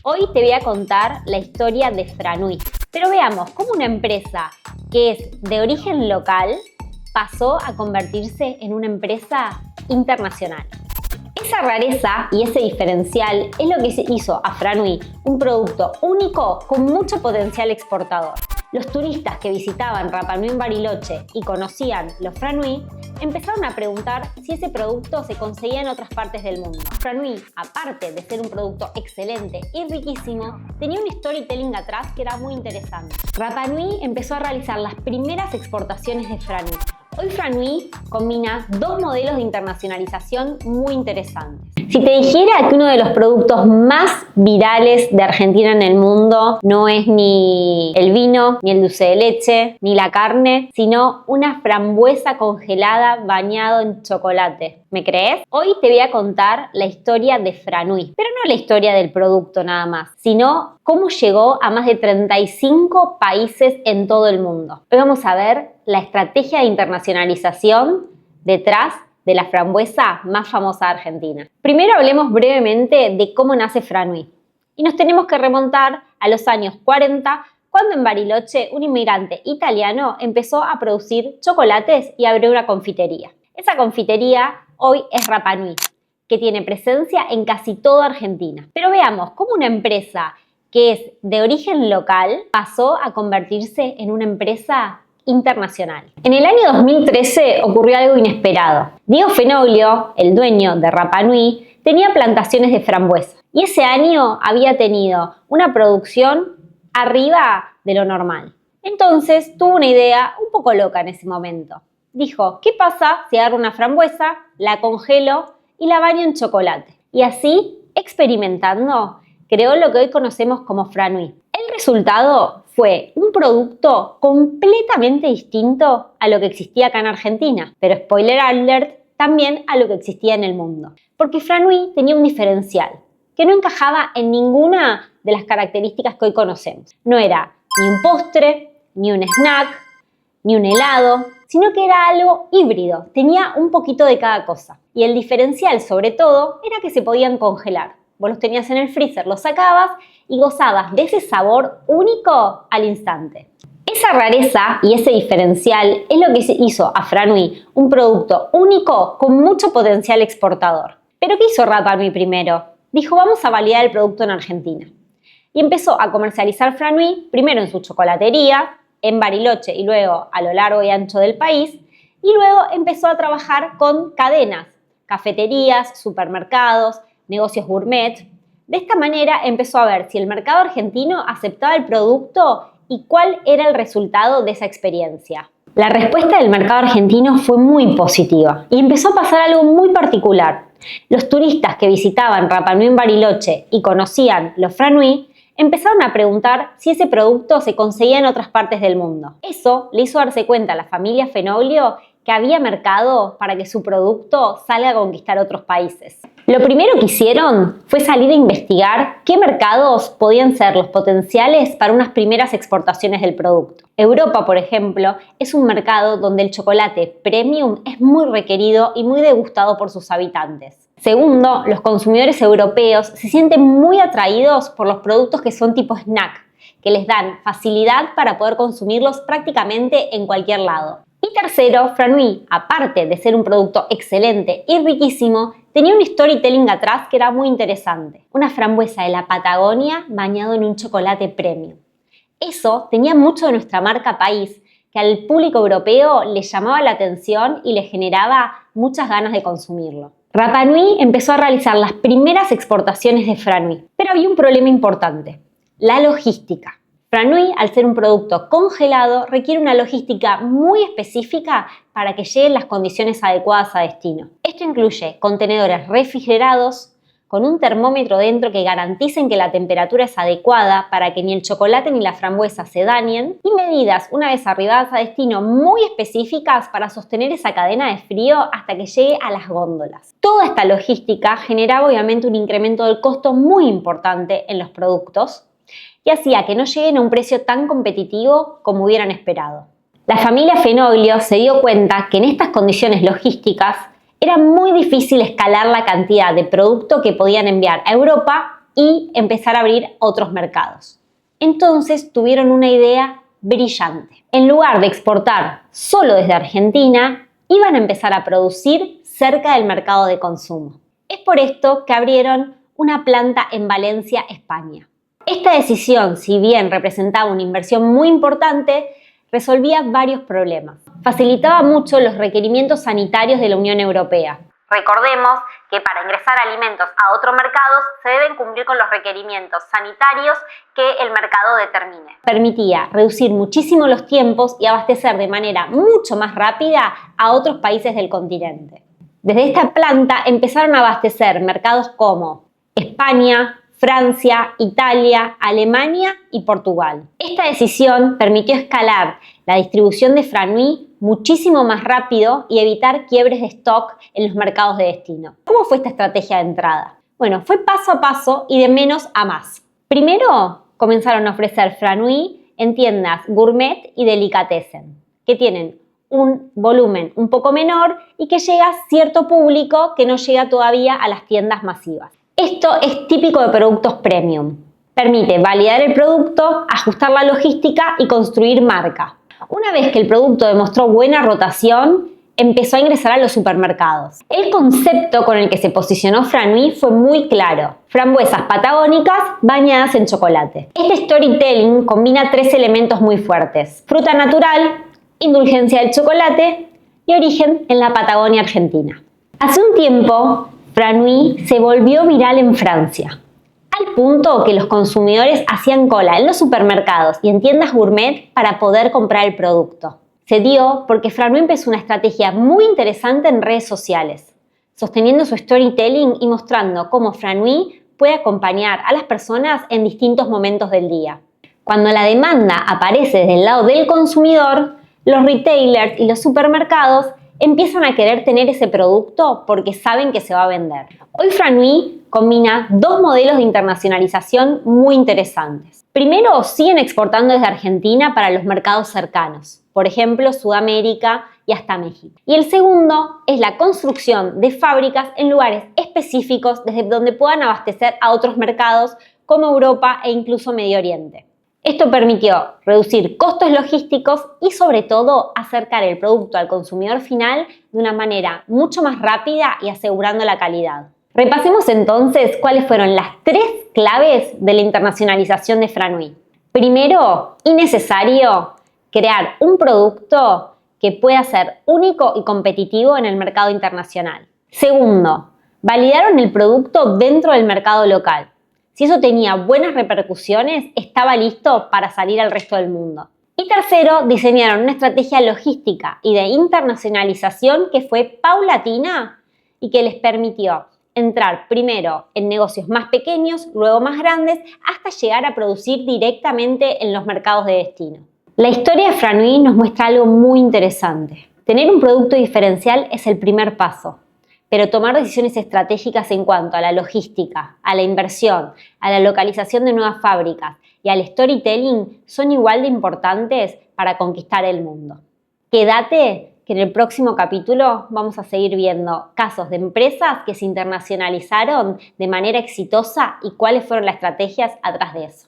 Hoy te voy a contar la historia de Franui. Pero veamos cómo una empresa que es de origen local pasó a convertirse en una empresa internacional. Esa rareza y ese diferencial es lo que hizo a Franui un producto único con mucho potencial exportador. Los turistas que visitaban Rapa Nui en Bariloche y conocían los Franui empezaron a preguntar si ese producto se conseguía en otras partes del mundo. Franui, aparte de ser un producto excelente y riquísimo, tenía un storytelling atrás que era muy interesante. Rapa Nui empezó a realizar las primeras exportaciones de Franui. Hoy Franui combina dos modelos de internacionalización muy interesantes. Si te dijera que uno de los productos más virales de Argentina en el mundo no es ni el vino, ni el dulce de leche, ni la carne, sino una frambuesa congelada bañado en chocolate. ¿Me crees? Hoy te voy a contar la historia de Franui, pero no la historia del producto nada más, sino cómo llegó a más de 35 países en todo el mundo. Hoy vamos a ver la estrategia de internacionalización detrás de la frambuesa más famosa de Argentina. Primero hablemos brevemente de cómo nace Franui. Y nos tenemos que remontar a los años 40, cuando en Bariloche un inmigrante italiano empezó a producir chocolates y abrió una confitería. Esa confitería hoy es Rapa Nui, que tiene presencia en casi toda Argentina. Pero veamos cómo una empresa que es de origen local pasó a convertirse en una empresa internacional. En el año 2013 ocurrió algo inesperado. Diego Fenoglio, el dueño de Rapa Nui, tenía plantaciones de frambuesa y ese año había tenido una producción arriba de lo normal. Entonces tuvo una idea un poco loca en ese momento. Dijo, ¿qué pasa si agarro una frambuesa, la congelo y la baño en chocolate? Y así, experimentando, creó lo que hoy conocemos como Franui. El resultado fue un producto completamente distinto a lo que existía acá en Argentina, pero spoiler alert, también a lo que existía en el mundo. Porque Franui tenía un diferencial que no encajaba en ninguna de las características que hoy conocemos. No era ni un postre, ni un snack, ni un helado, sino que era algo híbrido, tenía un poquito de cada cosa. Y el diferencial, sobre todo, era que se podían congelar. Vos los tenías en el freezer, los sacabas y gozabas de ese sabor único al instante. Esa rareza y ese diferencial es lo que hizo a Franui un producto único con mucho potencial exportador. ¿Pero qué hizo Rapa Nui primero? Dijo, vamos a validar el producto en Argentina. Y empezó a comercializar Franui primero en su chocolatería, en Bariloche y luego a lo largo y ancho del país. Y luego empezó a trabajar con cadenas, cafeterías, supermercados, negocios gourmet. De esta manera empezó a ver si el mercado argentino aceptaba el producto y cuál era el resultado de esa experiencia. La respuesta del mercado argentino fue muy positiva y empezó a pasar algo muy particular. Los turistas que visitaban Rapa Nui en Bariloche y conocían los Franui empezaron a preguntar si ese producto se conseguía en otras partes del mundo. Eso le hizo darse cuenta a la familia Fenoglio que había mercado para que su producto salga a conquistar otros países. Lo primero que hicieron fue salir a investigar qué mercados podían ser los potenciales para unas primeras exportaciones del producto. Europa, por ejemplo, es un mercado donde el chocolate premium es muy requerido y muy degustado por sus habitantes. Segundo, los consumidores europeos se sienten muy atraídos por los productos que son tipo snack, que les dan facilidad para poder consumirlos prácticamente en cualquier lado. Y tercero, Franui, aparte de ser un producto excelente y riquísimo, tenía un storytelling atrás que era muy interesante. Una frambuesa de la Patagonia bañado en un chocolate premium. Eso tenía mucho de nuestra marca país, que al público europeo le llamaba la atención y le generaba muchas ganas de consumirlo. Rapa Nui empezó a realizar las primeras exportaciones de Franui, pero había un problema importante, la logística. Franui, al ser un producto congelado, requiere una logística muy específica para que lleguen las condiciones adecuadas a destino. Esto incluye contenedores refrigerados, con un termómetro dentro que garanticen que la temperatura es adecuada para que ni el chocolate ni la frambuesa se dañen, y medidas, una vez arribadas a destino, muy específicas para sostener esa cadena de frío hasta que llegue a las góndolas. Toda esta logística generaba obviamente un incremento del costo muy importante en los productos, y hacía que no lleguen a un precio tan competitivo como hubieran esperado. La familia Fenoglio se dio cuenta que en estas condiciones logísticas era muy difícil escalar la cantidad de producto que podían enviar a Europa y empezar a abrir otros mercados. Entonces tuvieron una idea brillante. En lugar de exportar solo desde Argentina, iban a empezar a producir cerca del mercado de consumo. Es por esto que abrieron una planta en Valencia, España. Esta decisión, si bien representaba una inversión muy importante, resolvía varios problemas. Facilitaba mucho los requerimientos sanitarios de la Unión Europea. Recordemos que para ingresar alimentos a otros mercados se deben cumplir con los requerimientos sanitarios que el mercado determine. Permitía reducir muchísimo los tiempos y abastecer de manera mucho más rápida a otros países del continente. Desde esta planta empezaron a abastecer mercados como España, Francia, Italia, Alemania y Portugal. Esta decisión permitió escalar la distribución de Franui muchísimo más rápido y evitar quiebres de stock en los mercados de destino. ¿Cómo fue esta estrategia de entrada? Bueno, fue paso a paso y de menos a más. Primero, comenzaron a ofrecer Franui en tiendas gourmet y delicatessen, que tienen un volumen un poco menor y que llega a cierto público que no llega todavía a las tiendas masivas. Esto es típico de productos premium. Permite validar el producto, ajustar la logística y construir marca. Una vez que el producto demostró buena rotación, empezó a ingresar a los supermercados. El concepto con el que se posicionó Franui fue muy claro: frambuesas patagónicas bañadas en chocolate. Este storytelling combina tres elementos muy fuertes: fruta natural, indulgencia del chocolate y origen en la Patagonia Argentina. Hace un tiempo, Franui se volvió viral en Francia, al punto que los consumidores hacían cola en los supermercados y en tiendas gourmet para poder comprar el producto. Se dio porque Franui empezó una estrategia muy interesante en redes sociales, sosteniendo su storytelling y mostrando cómo Franui puede acompañar a las personas en distintos momentos del día. Cuando la demanda aparece desde el lado del consumidor, los retailers y los supermercados empiezan a querer tener ese producto porque saben que se va a vender. Hoy Franui combina dos modelos de internacionalización muy interesantes. Primero, siguen exportando desde Argentina para los mercados cercanos, por ejemplo, Sudamérica y hasta México. Y el segundo es la construcción de fábricas en lugares específicos desde donde puedan abastecer a otros mercados como Europa e incluso Medio Oriente. Esto permitió reducir costos logísticos y, sobre todo, acercar el producto al consumidor final de una manera mucho más rápida y asegurando la calidad. Repasemos entonces cuáles fueron las tres claves de la internacionalización de Franui. Primero, y necesario, crear un producto que pueda ser único y competitivo en el mercado internacional. Segundo, validaron el producto dentro del mercado local. Si eso tenía buenas repercusiones, estaba listo para salir al resto del mundo. Y tercero, diseñaron una estrategia logística y de internacionalización que fue paulatina y que les permitió entrar primero en negocios más pequeños, luego más grandes, hasta llegar a producir directamente en los mercados de destino. La historia de Franui nos muestra algo muy interesante. Tener un producto diferencial es el primer paso. Pero tomar decisiones estratégicas en cuanto a la logística, a la inversión, a la localización de nuevas fábricas y al storytelling son igual de importantes para conquistar el mundo. Quédate que en el próximo capítulo vamos a seguir viendo casos de empresas que se internacionalizaron de manera exitosa y cuáles fueron las estrategias atrás de eso.